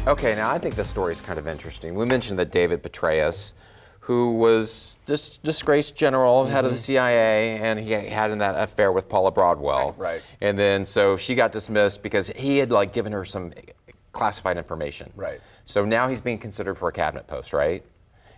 Okay, now I think this story is kind of interesting. We mentioned that David Petraeus, who was disgraced general, head of the CIA, and he had that affair with Paula Broadwell. Right. And then so she got dismissed because he had like given her some classified information. Right. So now he's being considered for a cabinet post, right?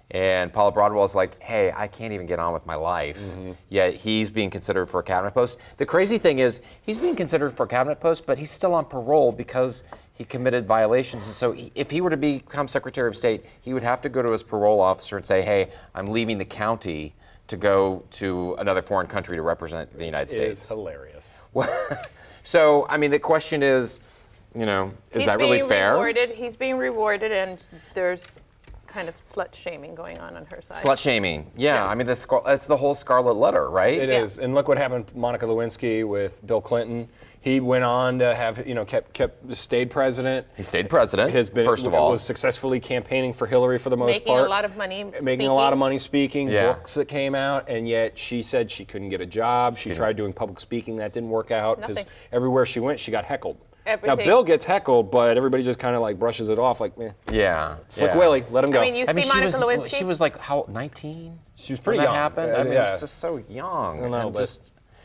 And Paula Broadwell is like, hey, I can't even get on with my life. Yet he's being considered for a cabinet post. The crazy thing is, he's being considered for a cabinet post, but he's still on parole because he committed violations. And so if he were to become Secretary of State, he would have to go to his parole officer and say, hey, I'm leaving the county to go to another foreign country to represent the United States. It's hilarious. So, I mean, the question is, is that really fair? He's being rewarded, and there's kind of slut shaming going on her side. Slut shaming, yeah. I mean, it's the whole Scarlet Letter, right? It is, and look what happened to Monica Lewinsky with Bill Clinton. He went on to have, stayed president. He stayed president, first of all. Was successfully campaigning for Hillary for the most part. Making a lot of money Making a lot of money speaking, books that came out, and yet she said she couldn't get a job. She tried doing public speaking, that didn't work out, because everywhere she went, she got heckled. Now, Bill gets heckled, but everybody just kind of like brushes it off like, meh. Yeah. Slick Willie, let him go. I mean, you see Monica Lewinsky? She was like, how, 19? She was pretty when young. That happened? I mean, it's just so young.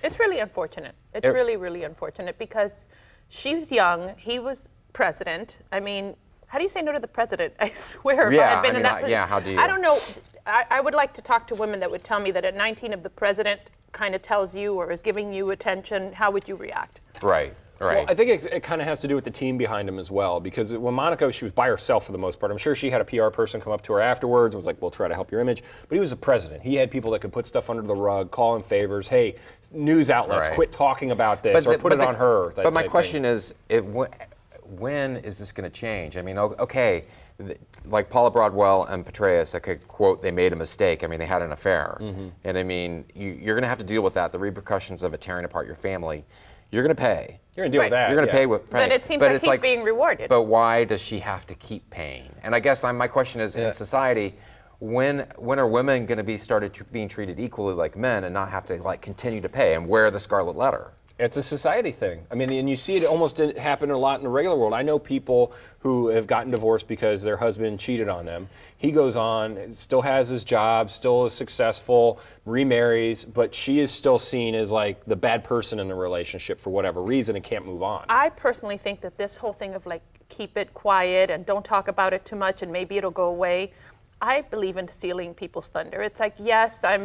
It's really unfortunate. It's really, really unfortunate because she was young. He was president. I mean, how do you say no to the president? I swear, if I had been in that position. How do you? I don't know. I would like to talk to women that would tell me that at 19, if the president kind of tells you or is giving you attention, how would you react? Right. Right. Well, I think it kind of has to do with the team behind him as well, because when Monica, she was by herself for the most part. I'm sure she had a PR person come up to her afterwards and was like, we'll try to help your image. But he was the president. He had people that could put stuff under the rug, call in favors. Hey, news outlets, quit talking about this, or put it on her. But my question is, when is this going to change? I mean, okay, like Paula Broadwell and Petraeus, I could quote, they made a mistake. I mean, they had an affair. And I mean, you're going to have to deal with that, the repercussions of it tearing apart your family. You're going to pay. You're going to deal with that. You're going to pay with. But it seems like he's being rewarded. But why does she have to keep paying? And I guess my question is, in society, when are women going to be being treated equally like men and not have to like continue to pay and wear the Scarlet Letter? It's a society thing. I mean, and you see it almost happen a lot in the regular world. I know people who have gotten divorced because their husband cheated on them. He goes on, still has his job, still is successful, remarries, but she is still seen as like the bad person in the relationship for whatever reason and can't move on. I personally think that this whole thing of like keep it quiet and don't talk about it too much and maybe it'll go away, I believe in stealing people's thunder. It's like, yes, I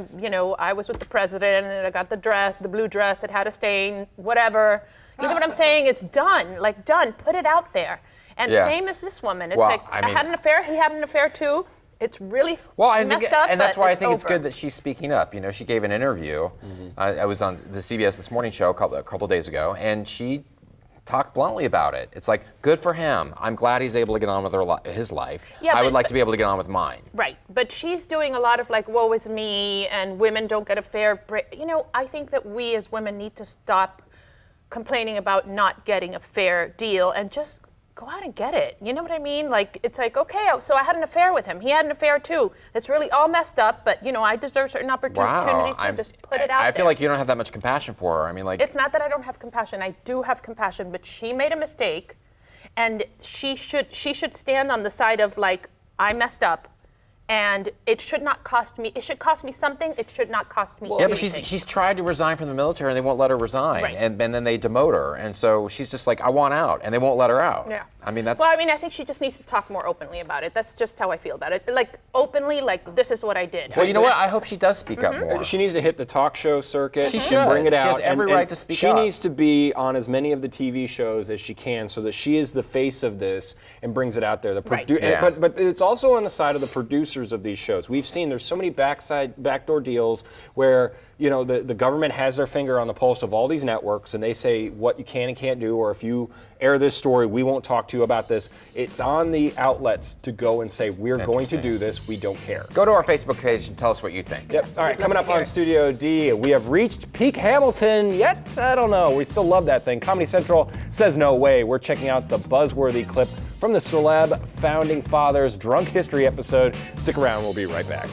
was with the president and I got the dress, the blue dress, it had a stain, whatever. You know what I'm saying? It's done, done. Put it out there. And same as this woman. It's I had an affair, he had an affair too. It's really messed up, and that's why I think it's good that she's speaking up. You know, she gave an interview. I was on the CBS This Morning show a couple days ago, and she talk bluntly about it. It's like, good for him. I'm glad he's able to get on with his life. Yeah, I would like to be able to get on with mine. Right, but she's doing a lot of like, woe is me, and women don't get a fair break. You know, I think that we as women need to stop complaining about not getting a fair deal and just go out and get it. You know what I mean? Like, it's like, okay, so I had an affair with him. He had an affair too. It's really all messed up, but I deserve certain opportunities to just put it out there. I feel like you don't have that much compassion for her. I mean, like, it's not that I don't have compassion. I do have compassion, but she made a mistake, and she should stand on the side of like, I messed up. And it should not cost me. It should cost me something. It should not cost me anything. But she's tried to resign from the military, and they won't let her resign. Right. And then they demote her, and so she's just like, I want out, and they won't let her out. Yeah. I mean, that's. Well, I mean, I think she just needs to talk more openly about it. That's just how I feel about it. Like openly, like this is what I did. Well, you know what? I hope she does speak up more. She needs to hit the talk show circuit. She should bring it out. She has every right to speak up. She needs to be on as many of the TV shows as she can, so that she is the face of this and brings it out there. But it's also on the side of the producers of these shows. We've seen there's so many backdoor deals where the government has their finger on the pulse of all these networks, and they say what you can and can't do, or if you air this story, we won't talk to you about this. It's on the outlets to go and say, we're going to do this, we don't care. Go to our Facebook page and tell us what you think. Yep. All right, coming up on Studio D, we have reached peak Hamilton yet? I don't know. We still love that thing. Comedy Central says no way. We're checking out the buzzworthy clip from the Celeb Founding Fathers Drunk History episode. Stick around, we'll be right back.